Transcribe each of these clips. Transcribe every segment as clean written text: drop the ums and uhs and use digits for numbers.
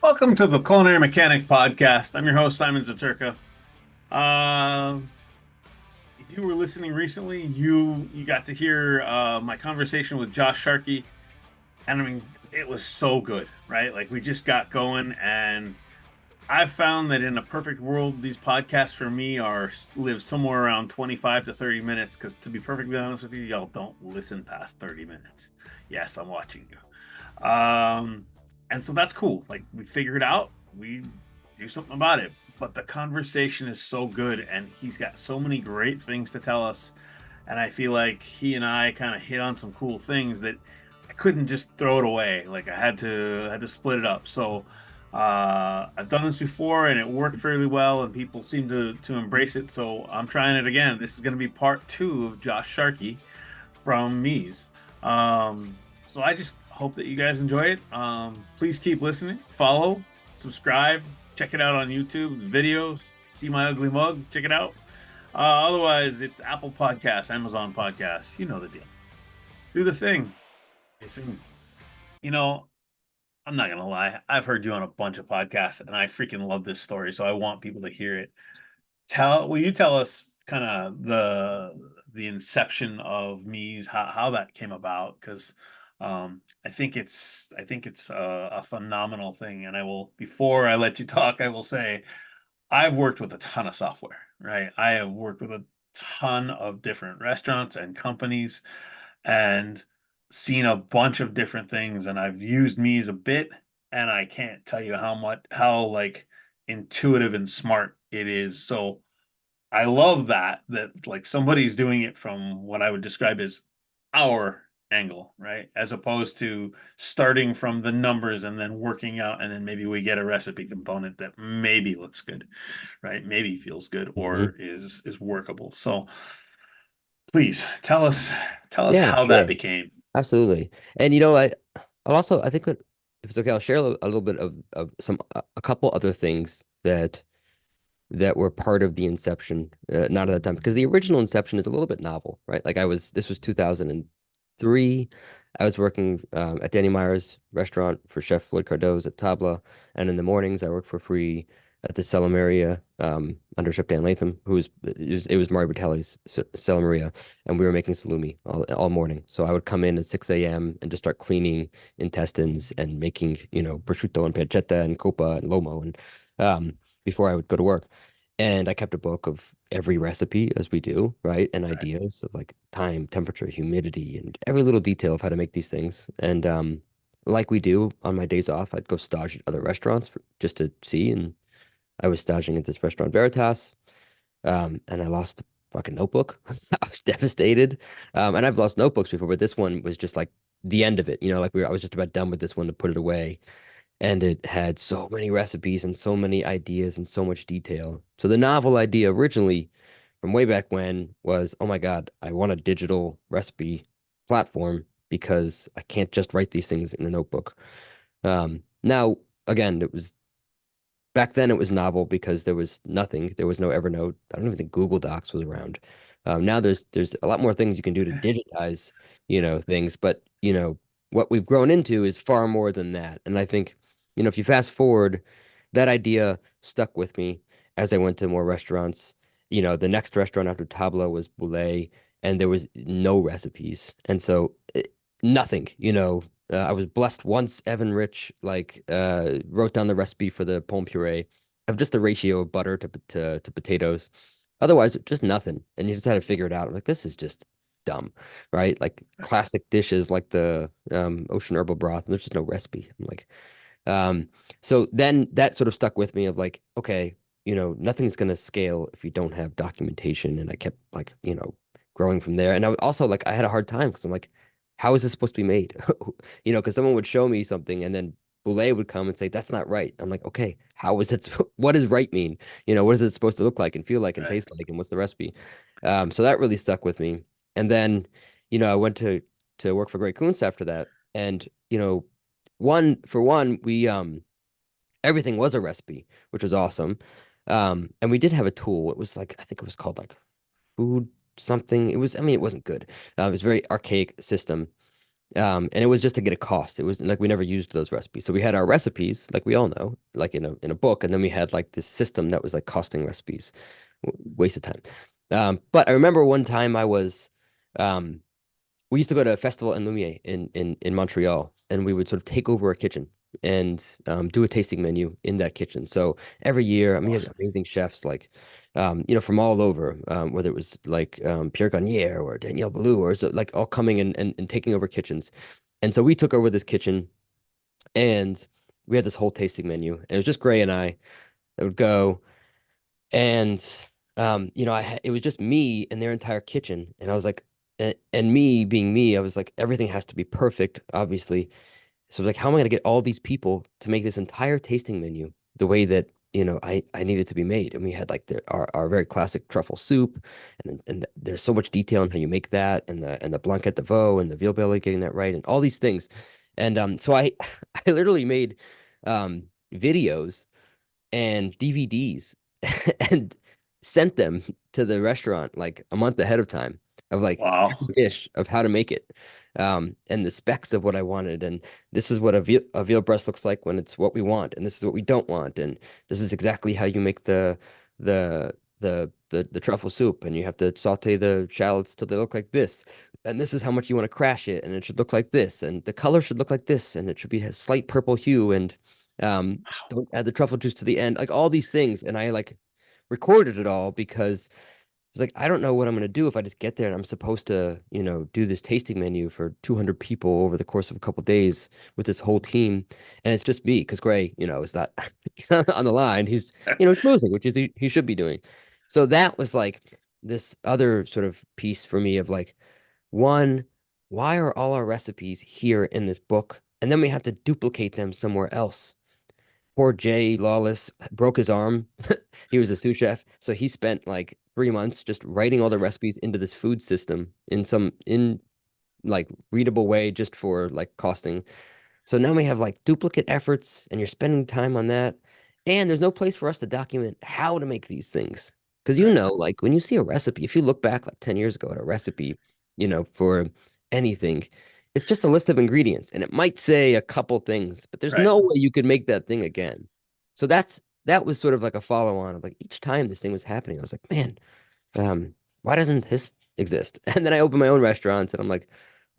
Welcome to the Culinary Mechanic Podcast. I'm your host, Simon Zatyrka. Uh, if you were listening recently, you got to hear my conversation with Josh Sharkey, and I mean, it was so good, right? Like we just got going, and I've found that in a perfect world, these podcasts for me are live somewhere around 25 to 30 minutes. Because to be perfectly honest with you, y'all don't listen past 30 minutes. Yes, I'm watching you. And so that's cool. Like we figure it out, we do something about it. But the conversation is so good, and he's got so many great things to tell us. And I feel like he and I kind of hit on some cool things that I couldn't just throw it away. Like I had to split it up. So I've done this before, and it worked fairly well, and people seem to embrace it. So I'm trying it again. This is going to be part two of Josh Sharkey from Mies. So I just hope that you guys enjoy it. Please keep listening, follow, subscribe, check it out on YouTube, the videos, see my ugly mug, check it out. Otherwise, it's Apple Podcasts, Amazon Podcasts. You know the deal. Do the thing. You know, I'm not gonna lie. I've heard you on a bunch of podcasts, and I freaking love this story. So I want people to hear it. Will you tell us kind of the inception of Mies, how that came about? Because I think it's a phenomenal thing. And I will, before I let you talk, I will say I've worked with a ton of software, right? I have worked with a ton of different restaurants and companies, and seen a bunch of different things, and I've used Mies a bit, and I can't tell you how like intuitive and smart it is. So I love that like somebody's doing it from what I would describe as our angle, right? As opposed to starting from the numbers and then working out, and then maybe we get a recipe component that maybe looks good, right? Maybe feels good hmm or is workable. So please tell us Yeah, how that sure. became. Absolutely. And I think if it's okay, I'll share a little bit of a couple other things that were part of the Inception, not at that time, because the original Inception is a little bit novel, right? This was 2003. I was working at Danny Meyer's restaurant for Chef Floyd Cardoz at Tabla, and in the mornings I worked for free at the Celamaria under Chef Dan Latham, it was Mario Batali's Celamaria, and we were making salumi all morning. So I would come in at 6 a.m. and just start cleaning intestines and making, prosciutto and pancetta and coppa and lomo and before I would go to work. And I kept a book of every recipe as we do, right? And Right. ideas of like time, temperature, humidity, and every little detail of how to make these things. And like we do on my days off, I'd go stage at other restaurants just to see. And I was staging at this restaurant Veritas, and I lost the fucking notebook. I was devastated. And I've lost notebooks before, but this one was just like the end of it. I was just about done with this one to put it away, and it had so many recipes and so many ideas and so much detail. So the novel idea originally from way back when was, oh my God, I want a digital recipe platform because I can't just write these things in a notebook. Now, again, back then it was novel because there was nothing. There was no Evernote. I don't even think Google Docs was around. Now there's a lot more things you can do to digitize, things, but what we've grown into is far more than that. And I think, if you fast forward, that idea stuck with me as I went to more restaurants. The next restaurant after Tableau was Boulay, and there was no recipes. And so nothing, I was blessed once Evan Rich wrote down the recipe for the pomme puree of just the ratio of butter to potatoes. Otherwise, just nothing. And you just had to figure it out. I'm like, this is just dumb, right? Like classic dishes like the ocean herbal broth, and there's just no recipe. I'm like, um, so then that sort of stuck with me of like, okay, nothing's gonna scale if you don't have documentation. And I kept like, growing from there. And I also like I had a hard time because I'm like, how is this supposed to be made? Because someone would show me something and then Boulay would come and say, that's not right. I'm like, okay, how is it? What does right mean? What is it supposed to look like and feel like and Right. taste like? And what's the recipe? So that really stuck with me. And then, I went to work for Great Coons after that. And, one, we everything was a recipe, which was awesome. And we did have a tool. It was like I think it was called like food something. It was, I mean, it wasn't good. It was a very archaic system. And it was just to get a cost. It was like we never used those recipes. So we had our recipes, like we all know, like in a book, and then we had like this system that was like costing recipes. Waste of time. But I remember one time um, we used to go to a festival in Lumiere in Montreal, and we would sort of take over a kitchen and do a tasting menu in that kitchen. So every year, I mean, you had Awesome. amazing chefs like, from all over, whether it was like Pierre Garnier or Danielle Boulou or so, like all coming and taking over kitchens. And so we took over this kitchen, and we had this whole tasting menu, and it was just Gray and I that would go. And it was just me and their entire kitchen, and I was like, and me being me, I was like, everything has to be perfect, obviously. So I was like, how am I going to get all these people to make this entire tasting menu the way that I need it to be made? And we had like our very classic truffle soup, there's so much detail in how you make that, and the blanquette de veau and the veal belly, getting that right, and all these things. And so I I literally made videos and DVDs and sent them to the restaurant like a month ahead of time of like Wow. every dish of how to make it, and the specs of what I wanted. And this is what a veal breast looks like when it's what we want, and this is what we don't want. And this is exactly how you make the truffle soup, and you have to saute the shallots till they look like this. And this is how much you want to crash it, and it should look like this, and the color should look like this, and it should be a slight purple hue, and don't add the truffle juice to the end, like all these things. And I like recorded it all because it's like, I don't know what I'm going to do if I just get there and I'm supposed to, do this tasting menu for 200 people over the course of a couple days with this whole team. And it's just me because Gray, is not he's not on the line. He's, schmoozing, which is he should be doing. So that was like this other sort of piece for me of like, one, why are all our recipes here in this book? And then we have to duplicate them somewhere else. Poor Jay Lawless broke his arm. He was a sous chef, so he spent like 3 months just writing all the recipes into this food system in like readable way, just for like costing. So now we have like duplicate efforts, and you're spending time on that. And there's no place for us to document how to make these things. Because Right. like when you see a recipe, if you look back like 10 years ago at a recipe, for anything, it's just a list of ingredients, and it might say a couple things, but there's Right. no way you could make that thing again. So that was sort of like a follow on of like each time this thing was happening, I was like, man, um, why doesn't this exist? And then I opened my own restaurants, and I'm like,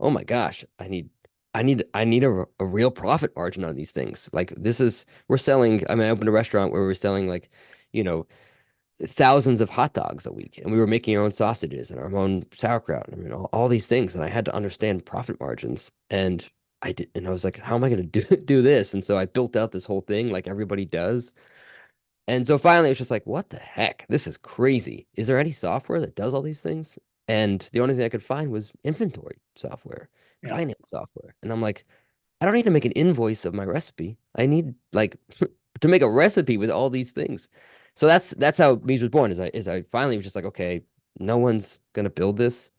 oh my gosh, I need a real profit margin on these things. Like we're selling. I mean, I opened a restaurant where we were selling like, you know, thousands of hot dogs a week, and we were making our own sausages and our own sauerkraut. I mean, all these things, and I had to understand profit margins. And I did, and I was like, how am I going to do this? And so I built out this whole thing like everybody does. And so finally, it's just like, what the heck? This is crazy. Is there any software that does all these things? And the only thing I could find was inventory software, Yeah. finance software. And I'm like, I don't need to make an invoice of my recipe. I need like to make a recipe with all these things. So that's how Mies was born. Is I finally was just like, okay, no one's gonna build this,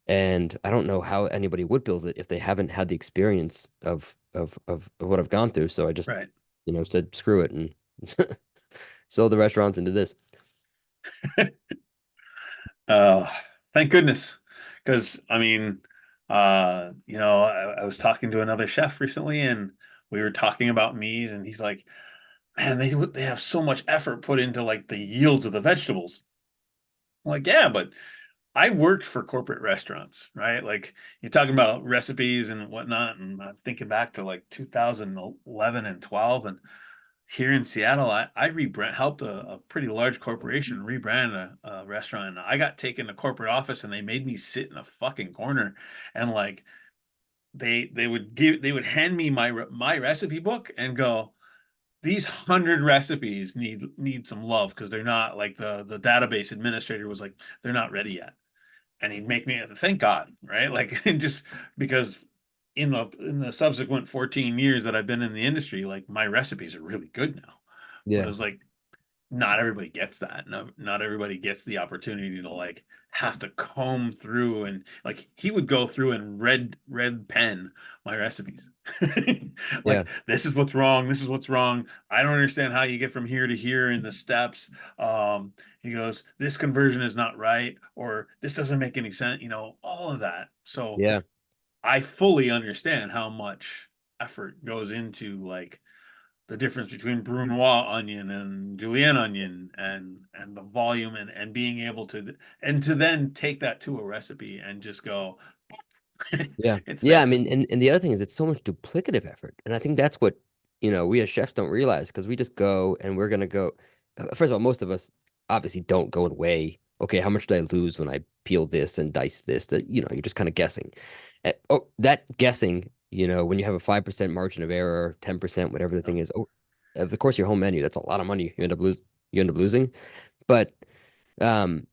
and I don't know how anybody would build it if they haven't had the experience of what I've gone through. So I just, Right. said screw it and sold the restaurants into this. Uh, thank goodness. Because I mean, I was talking to another chef recently, and we were talking about meats, and he's like, man, they have so much effort put into like the yields of the vegetables. I'm like, yeah, but I worked for corporate restaurants, right? Like you're talking about recipes and whatnot, and I'm thinking back to like 2011 and 12, and here in Seattle, I helped a pretty large corporation rebrand a restaurant. And I got taken to corporate office, and they made me sit in a fucking corner, and like they would hand me my recipe book and go, these 100 recipes need some love because they're not like the database administrator was like, they're not ready yet. And he'd make me, thank God, right? Like just because in the subsequent 14 years that I've been in the industry, like my recipes are really good now. But it Yeah, was like not everybody gets that. Not everybody gets the opportunity to like have to comb through, and like he would go through and red pen my recipes. yeah, Like this is what's wrong, this is what's wrong. I don't understand how you get from here to here in the steps. He goes, this conversion is not right, or this doesn't make any sense, all of that. So yeah. I fully understand how much effort goes into like the difference between Brunoise onion and julienne onion and the volume and being able to then take that to a recipe and just go Yeah. it's Yeah, I there. mean, and the other thing is it's so much duplicative effort. And I think that's what, we as chefs don't realize because we just go and we're gonna go. First of all, most of us obviously don't go and weigh, okay, how much did I lose when I peel this and dice this? That, you're just kind of guessing. Oh, that guessing, when you have a 5% margin of error, 10%, whatever the thing is, of course your whole menu, that's a lot of money you end up losing. But um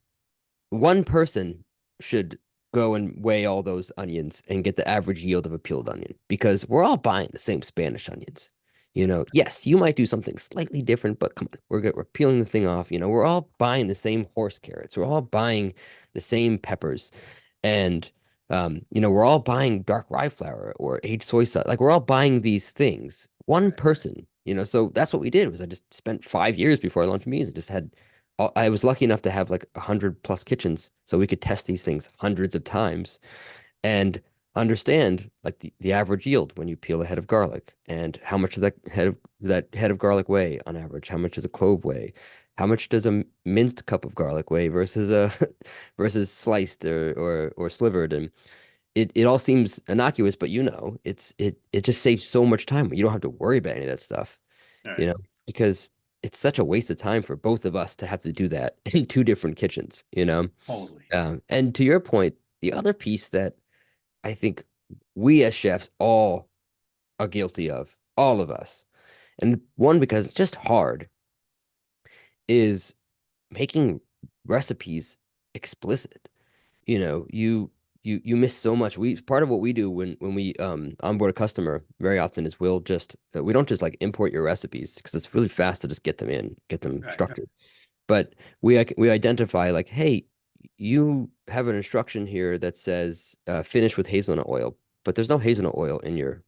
one person should go and weigh all those onions and get the average yield of a peeled onion because we're all buying the same Spanish onions. Yes, you might do something slightly different, but come on, we're peeling the thing off. We're all buying the same horse carrots. We're all buying the same peppers, and we're all buying dark rye flour or aged soy sauce. Like we're all buying these things. One person, so that's what we did was I just spent 5 years before I launched Mies and just had I was lucky enough to have like 100+ kitchens, so we could test these things hundreds of times and understand like the average yield when you peel a head of garlic and how much does that head of garlic weigh on average? How much does a clove weigh? How much does a minced cup of garlic weigh versus a versus sliced or slivered? And it all seems innocuous, but it just saves so much time. You don't have to worry about any of that stuff All you right. know, because it's such a waste of time for both of us to have to do that in two different kitchens. Totally. And to your point, the other piece that I think we as chefs all are guilty of, all of us, and one because it's just hard, is making recipes explicit. You miss so much. We Part of what we do when we onboard a customer very often is we don't just like import your recipes because it's really fast to just get them in, get them Right. structured. But we identify like, hey, you have an instruction here that says finish with hazelnut oil, but there's no hazelnut oil in your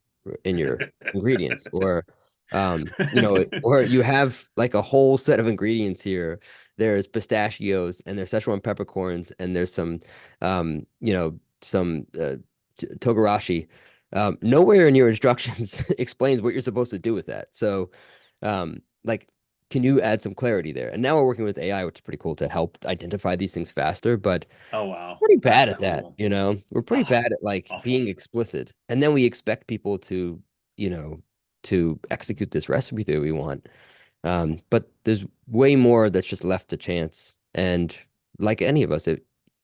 ingredients, or you have like a whole set of ingredients here. There's pistachios and there's Szechuan peppercorns and there's some togarashi. Nowhere in your instructions explains what you're supposed to do with that. So, like, can you add some clarity there? And now we're working with AI, which is pretty cool to help identify these things faster, but Oh wow, pretty that's bad at that, cool. We're pretty Oh, bad at like awful. being explicit. And then we expect people you know, to execute this recipe that we want. But there's way more that's just left to chance. And like any of us,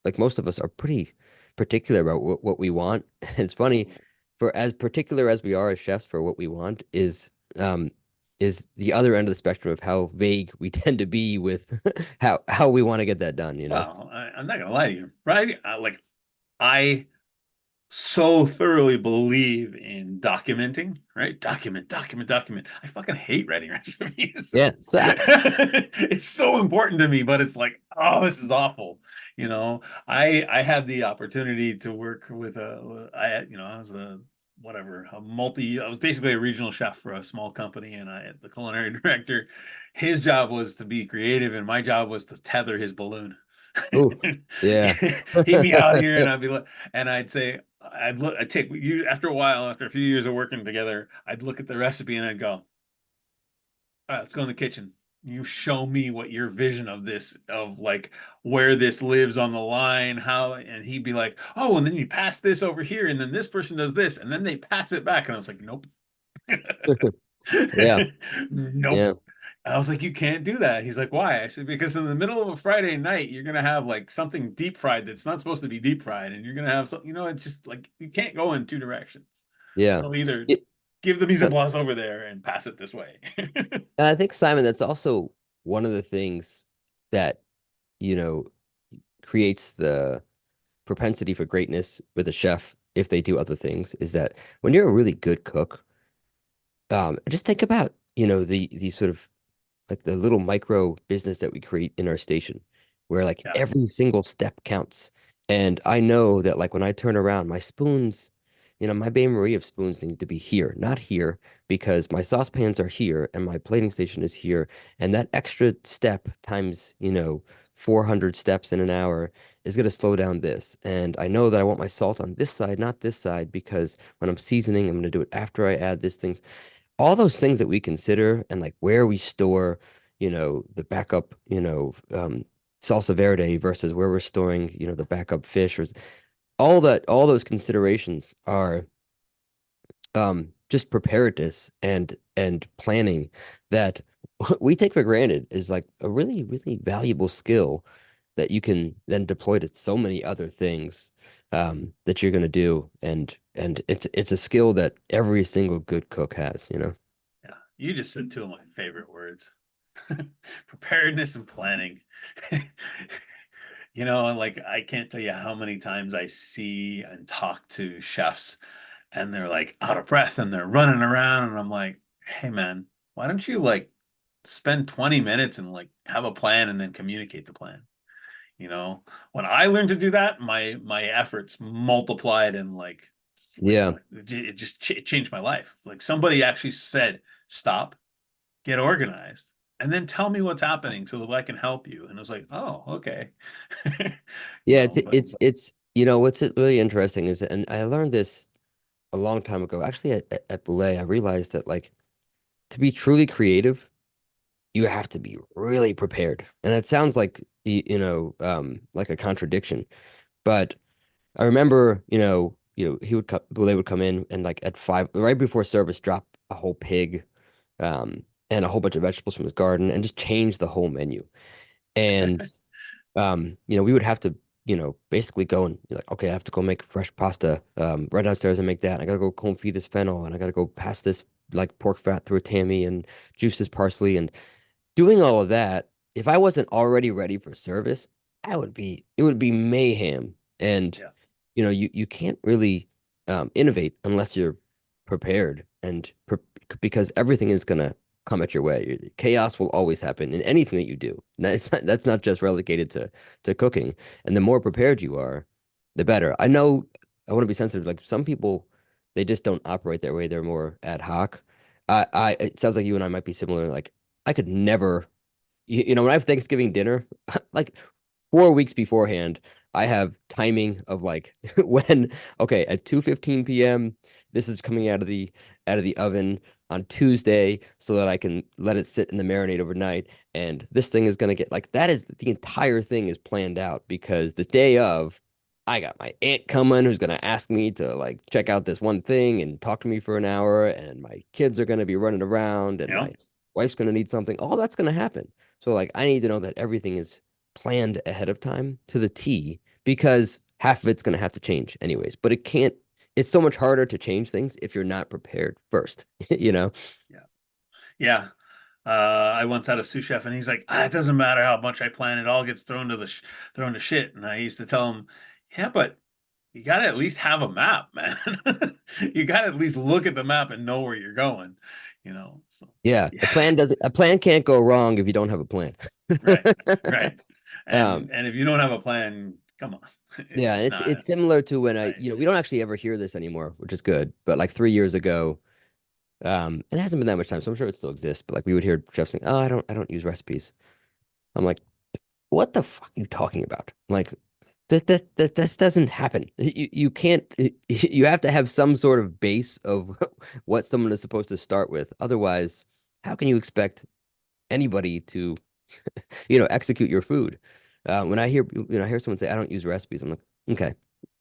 like most of us are pretty particular about what we want. And it's funny, Totally. for as particular as we are as chefs for what we want is the other end of the spectrum of how vague we tend to be with how we want to get that done. Well, I'm not gonna lie to you, right? I so thoroughly believe in documenting, right? Document, document, document. I fucking hate writing recipes. Yeah, sucks. It's so important to me, but it's like, oh, this is awful. I had the opportunity to work with I was a whatever, I was basically a regional chef for a small company, and the culinary director, his job was to be creative, and my job was to tether his balloon. Oh, yeah. He'd be out here, and I'd say, I'd take you after a while, after a few years of working together, I'd look at the recipe and I'd go, all right, let's go in the kitchen. You show me what your vision of this, of like where this lives on the line, how, and he'd be like, oh, and then you pass this over here, and then this person does this, and then they pass it back. And I was like, nope. Yeah, Nope. yeah, I was like, you can't do that. He's like, why? I said, because in the middle of a Friday night, you're gonna have like something deep fried that's not supposed to be deep fried, and you're gonna have something, it's just like you can't go in two directions. yeah. So either It, give the mise en uh, place over there and pass it this way. I think, Simon, that's also one of the things that, you know, creates the propensity for greatness with a chef if they do other things is that when you're a really good cook, just think about, the sort of like the little micro business that we create in our station where like Yeah. every single step counts. And I know that like when I turn around, my spoons, my Bain Marie of spoons need to be here, not here, because my saucepans are here and my plating station is here. And that extra step times, 400 steps in an hour is going to slow down this. And I know that I want my salt on this side, not this side, because when I'm seasoning, I'm going to do it after I add this things. All those things that we consider and like where we store, the backup, salsa verde versus where we're storing, the backup fish or all those considerations are just preparedness and planning that we take for granted is like a really, really valuable skill that you can then deploy to so many other things that you're going to do. And it's a skill that every single good cook has, you know? Yeah, you just said two of my favorite words. Preparedness and planning. Like I can't tell you how many times I see and talk to chefs and they're like out of breath and they're running around and I'm like, hey man, why don't you like spend 20 minutes and like have a plan and then communicate the plan? When I learned to do that, my efforts multiplied and Yeah. it just changed my life. Like somebody actually said, stop, get organized, and then tell me what's happening so that I can help you. And I was like, oh, okay. Yeah, But what's really interesting is, and I learned this a long time ago, actually at Boulay, I realized that like to be truly creative, you have to be really prepared. And it sounds like like a contradiction, but I remember, Boulay would come in and like at 5, right before service, drop a whole pig, and a whole bunch of vegetables from his garden and just change the whole menu. And we would have to, basically go and be like, okay, I have to go make fresh pasta, right downstairs and make that. I gotta go confit this fennel and I gotta go pass this like pork fat through a tammy and juice this parsley and doing all of that. If I wasn't already ready for service, it would be mayhem. And yeah, you can't really innovate unless you're prepared because everything is gonna come at your way. Chaos will always happen in anything that you do. That's not just relegated to cooking. And the more prepared you are, the better. I know I want to be sensitive. Like some people, they just don't operate that way. They're more ad hoc. It sounds like you and I might be similar. Like I could never, when I have Thanksgiving dinner, like 4 weeks beforehand, I have timing of like when, okay, at 2:15 p.m., this is coming out of the oven on Tuesday so that I can let it sit in the marinade overnight. And this thing is gonna get like that is the entire thing is planned out because the day of, I got my aunt coming who's gonna ask me to like check out this one thing and talk to me for an hour, and my kids are gonna be running around, and you know, my wife's gonna need something. All that's gonna happen. So like I need to know that everything is planned ahead of time to the T because half of it's going to have to change anyways. But it's so much harder to change things if you're not prepared first, you know? yeah, yeah. I once had a sous chef, and he's like, it doesn't matter how much I plan, it all gets thrown to shit. And I used to tell him, yeah, but you got to at least have a map, man. You got to at least look at the map and know where you're going, So Yeah, yeah, a plan can't go wrong if you don't have a plan. right, right. And Um, and if you don't have a plan, come on, it's yeah, just it's not similar to when right. we don't actually ever hear this anymore, which is good. But like 3 years ago, it hasn't been that much time, so I'm sure it still exists. But like we would hear chefs saying, "Oh, I don't use recipes." I'm like, what the fuck are you talking about? Like that just doesn't happen. You can't you have to have some sort of base of what someone is supposed to start with. Otherwise, how can you expect anybody to, execute your food? When I hear someone say, I don't use recipes, I'm like, okay,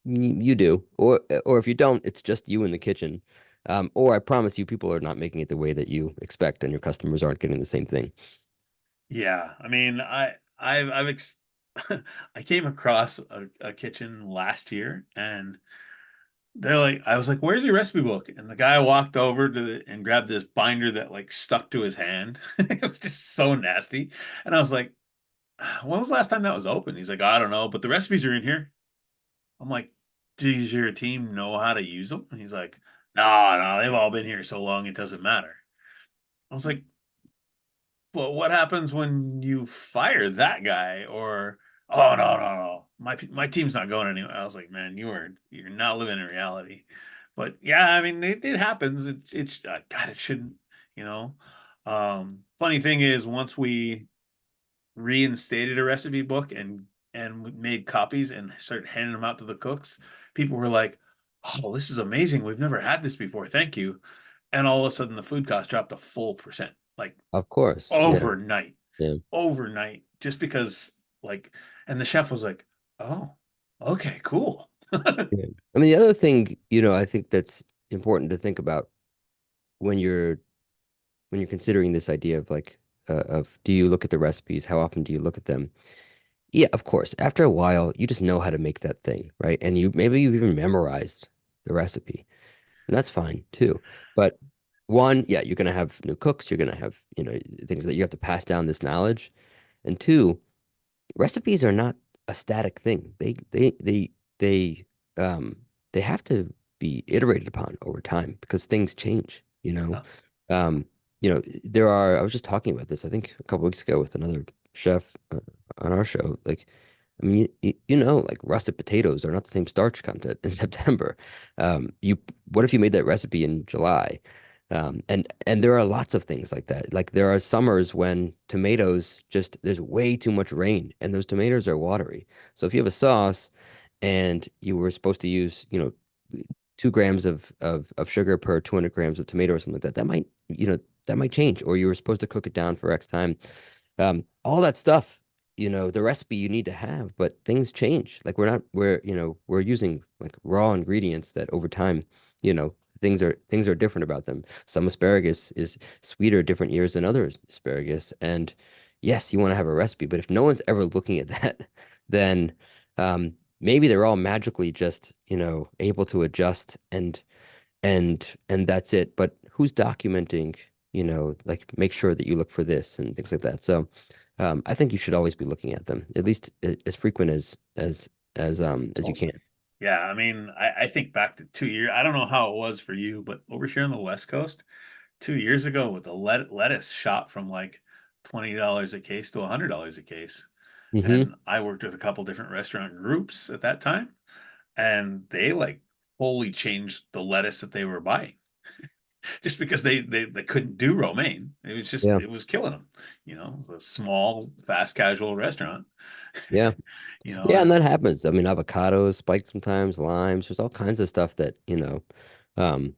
you do. Or if you don't, it's just you in the kitchen. Or I promise you, people are not making it the way that you expect, and your customers aren't getting the same thing. Yeah, I mean, I've I came across a kitchen last year, and they're like, I was like, "Where's your recipe book?" And the guy walked over and grabbed this binder that like stuck to his hand. It was just so nasty, and I was like, "When was the last time that was open?" He's like, "I don't know, but the recipes are in here." I'm like, "Does your team know how to use them?" And he's like, "No, no, they've all been here so long, it doesn't matter." I was like, well, what happens when you fire that guy? Or, oh no, no, no, my team's not going anywhere. I was like, man, you're not living in reality. But yeah, I mean, it happens. It's God, it shouldn't. You know. Funny thing is, once we reinstated a recipe book and made copies and started handing them out to the cooks, people were like, "Oh, this is amazing. We've never had this before. Thank you." And all of a sudden, the food cost dropped a full percent, like Of course. Yeah. overnight, Yeah. overnight, just because, like, and the chef was like, "Oh, okay, cool." Yeah. I mean, the other thing, I think that's important to think about when you're considering this idea of like of do you look at the recipes? How often do you look at them? Yeah, of course. After a while, you just know how to make that thing, right? And maybe you've even memorized the recipe, and that's fine too. But one, yeah, you're gonna have new cooks. You're gonna have, things that you have to pass down this knowledge. And two, recipes are not a static thing. They um they have to be iterated upon over time because things change, you know. Huh. Um, there are, I was just talking about this, I think a couple weeks ago with another chef on our show. Like, I mean, like russet potatoes are not the same starch content in September. What if you made that recipe in July? And there are lots of things like that. Like there are summers when tomatoes just there's way too much rain and those tomatoes are watery. So if you have a sauce and you were supposed to use, 2 grams of sugar per 200 grams of tomato or something like that, that might change. Or you were supposed to cook it down for X time. All that stuff, the recipe you need to have, but things change. Like we're using like raw ingredients that over time, you know, things are different about them. Some asparagus is sweeter different years than other asparagus. And yes, you want to have a recipe, but if no one's ever looking at that, then maybe they're all magically just, able to adjust and that's it. But who's documenting, like make sure that you look for this and things like that. So I think you should always be looking at them, at least as frequent as you Totally. can. Yeah, I mean, I think back to 2 years. I don't know how it was for you, but over here on the West Coast, 2 years ago, with the lettuce shot from like $20 a case to $100 a case. Hmm. And I worked with a couple different restaurant groups at that time, and they like wholly changed the lettuce that they were buying just because they couldn't do romaine. Yeah. It was killing them. A small fast casual restaurant. Yeah. you know, Yeah, and it's that happens. I mean, avocados spike sometimes, limes, there's all kinds of stuff that, um,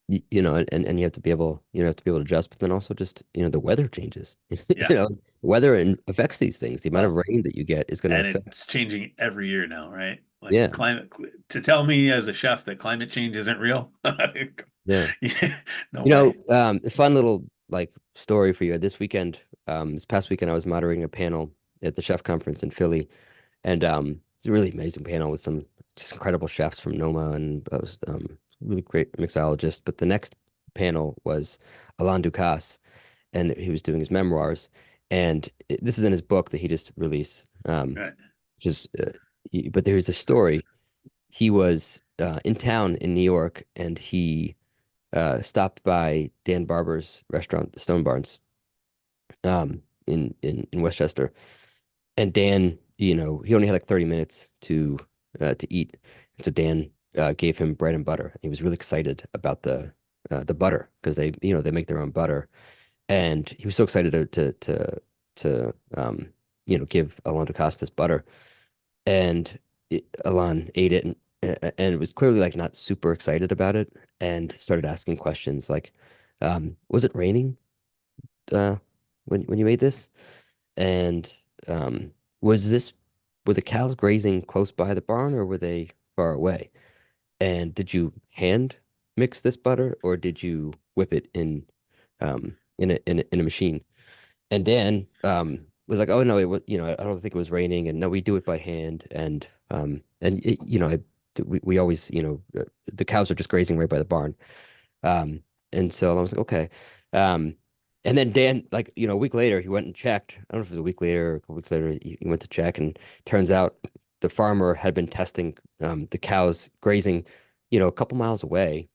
and you have to be able, to adjust, but then also just, the weather changes. Yeah. Weather affects these things. The amount of Well, rain that you get is going to and affect. it's changing every year now, right? Like Yeah. climate to tell me as a chef that climate change isn't real. Yeah. Yeah, no way. A fun little like story for you. This past weekend, I was moderating a panel at the chef conference in Philly, and it's a really amazing panel with some just incredible chefs from Noma, and I was really great mixologist. But the next panel was Alain Ducasse, and he was doing his memoirs, and this is in his book that he just released. Right. Just, but there's a story. He was in town in New York, and he stopped by Dan Barber's restaurant, the Stone Barns, in Westchester. And Dan, he only had like 30 minutes to eat. And so Dan gave him bread and butter. He was really excited about the butter because they make their own butter. And he was so excited to give Alain Ducasse this butter. And Alain ate it and was clearly like not super excited about it and started asking questions like, was it raining uh, when you made this? And um, was this were the cows grazing close by the barn or were they far away? And did you hand mix this butter or did you whip it in a machine? And Dan was like, "Oh no, it was, I don't think it was raining, and no, we do it by hand, and we always, the cows are just grazing right by the barn." Um, and so I was like, "Okay." Um, and then Dan, like, a week later, he went and checked. I don't know if it was a week later or a couple weeks later, he went to check, and turns out the farmer had been testing the cows grazing, a couple miles away,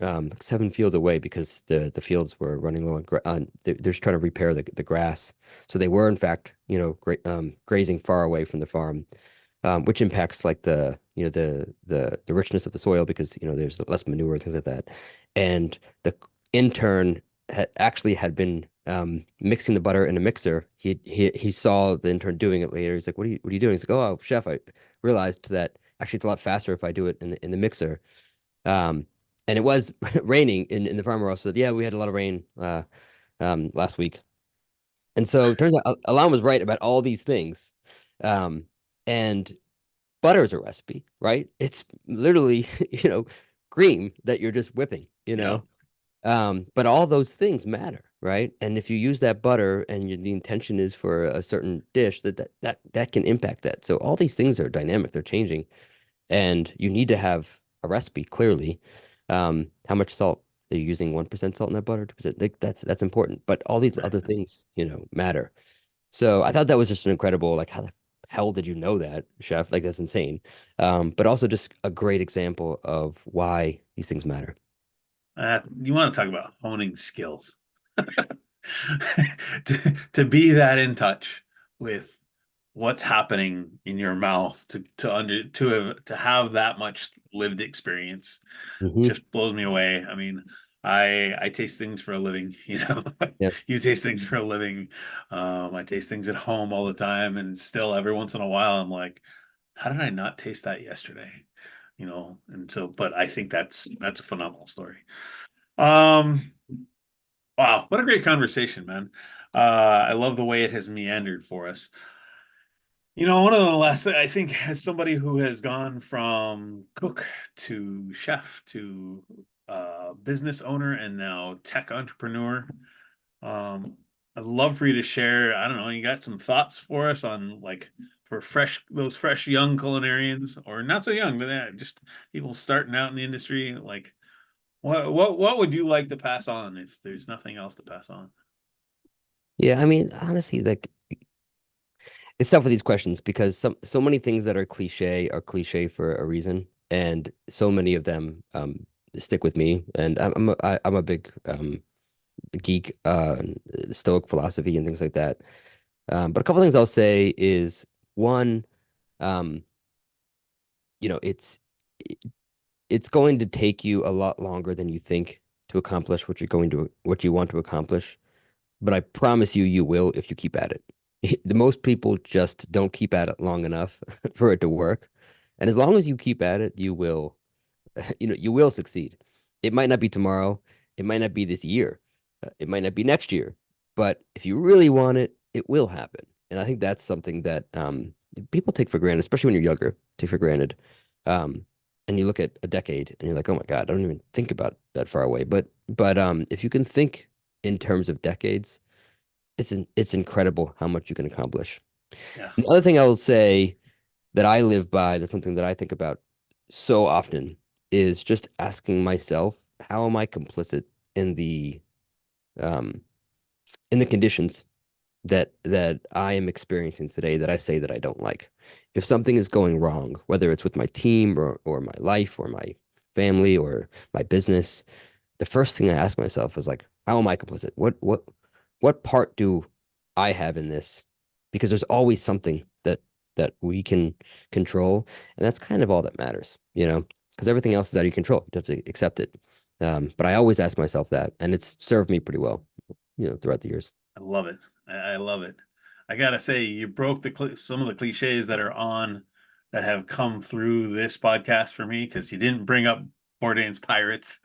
like 7 fields away because the fields were running low on they're just trying to repair the grass. So they were in fact, grazing far away from the farm, which impacts like the richness of the soil because there's less manure and things like that. And the intern had been mixing the butter in a mixer. He saw the intern doing it later. He's like, what are you doing?" He's like, "Oh, chef, I realized that actually it's a lot faster if I do it in the mixer." Um, and it was raining in the farmhouse. So yeah, we had a lot of rain last week. And so it turns out Alan was right about all these things. Um, and butter is a recipe, right? It's literally, cream that you're just whipping, Yeah, But all those things matter, right? And if you use that butter and the intention is for a certain dish, that can impact that. So all these things are dynamic, they're changing, and you need to have a recipe clearly. How much salt are you using? 1% salt in that butter, 2%? Like that's important. But all these right. other things, matter. So I thought that was just an incredible, like, how the hell did you know that, chef? Like, that's insane. But also just a great example of why these things matter. You want to talk about honing skills. To be that in touch with what's happening in your mouth, to have that much lived experience Hmm. just blows me away. I mean, I taste things for a living, you know. Yeah. You taste things for a living. I taste things at home all the time, and still every once in a while I'm like, how did I not taste that yesterday? You know, and so, but I think that's a phenomenal story. Um, wow, what a great conversation, man. I love the way it has meandered for us. You know, one of the last, I think, as somebody who has gone from cook to chef to business owner and now tech entrepreneur, um, I'd love for you to share. I don't know, you got some thoughts for us on like for those fresh young culinarians or not so young, but just people starting out in the industry. Like, what would you like to pass on if there's nothing else to pass on? Yeah, I mean, honestly, like, it's tough with these questions because so many things that are cliche for a reason, and so many of them stick with me. And I'm a big geek, Stoic philosophy and things like that. But a couple things I'll say is one, um, you know, it's going to take you a lot longer than you think to accomplish what you want to accomplish. But I promise you, you will if you keep at it. The most people just don't keep at it long enough for it to work. And as long as you keep at it, you will, you will succeed. It might not be tomorrow. It might not be this year. It might not be next year. But if you really want it, it will happen. And I think that's something that people take for granted, especially when you're younger, take for granted. Um, and you look at a decade and you're like, oh my God, I don't even think about that far away. But if you can think in terms of decades, it's incredible how much you can accomplish. Yeah, The other thing I will say that I live by, that's something that I think about so often, is just asking myself, how am I complicit in um the conditions that I am experiencing today that I say that I don't like? If something is going wrong, whether it's with my team or my life or my family or my business, the first thing I ask myself is like, how am I complicit? What part do I have in this? Because there's always something that we can control, and that's kind of all that matters, because everything else is out of your control. You have to accept it. But I always ask myself that, and it's served me pretty well, throughout the years. I love it. I love it. I gotta say, you broke some of the cliches that are on that have come through this podcast for me because you didn't bring up Bourdain's Pirates.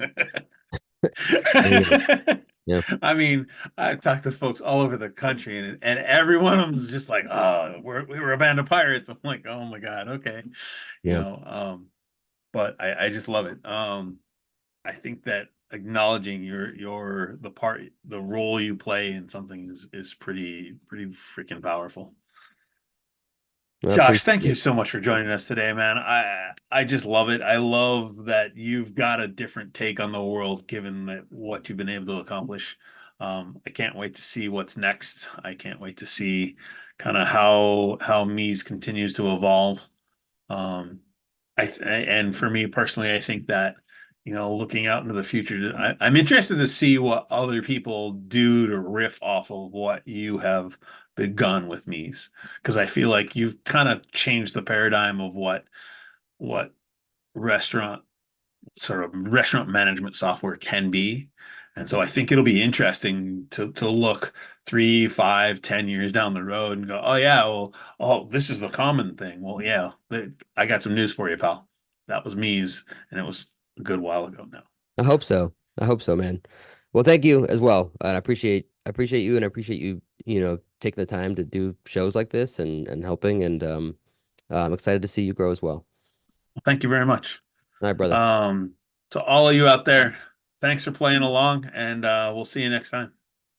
Yeah, yeah, I mean, I've talked to folks all over the country, and every one of them is just like, "Oh, we were a band of pirates." I'm like, "Oh my God, okay," you yeah. know. But I just love it. I think that acknowledging the role you play in something is pretty freaking powerful. I Josh, appreciate thank you it. so much for joining us today, man. I just love it. I love that you've got a different take on the world given that what you've been able to accomplish. I can't wait to see what's next. I can't wait to see kind of how Mies continues to evolve. Um, and for me personally, I think that looking out into the future, I'm interested to see what other people do to riff off of what you have begun with Mies, because I feel like you've kind of changed the paradigm of what restaurant restaurant management software can be, And so I think it'll be interesting to look 3, 5, 10 years down the road and go, oh yeah, well, oh, this is the common thing. Well, yeah, I got some news for you, pal. That was me's, and it was a good while ago now. I hope so. I hope so, man. Well, thank you as well. And I appreciate you, and I appreciate you, taking the time to do shows like this and helping. And I'm excited to see you grow as well. Well, thank you very much. All right, brother. Um, to all of you out there, thanks for playing along, and we'll see you next time.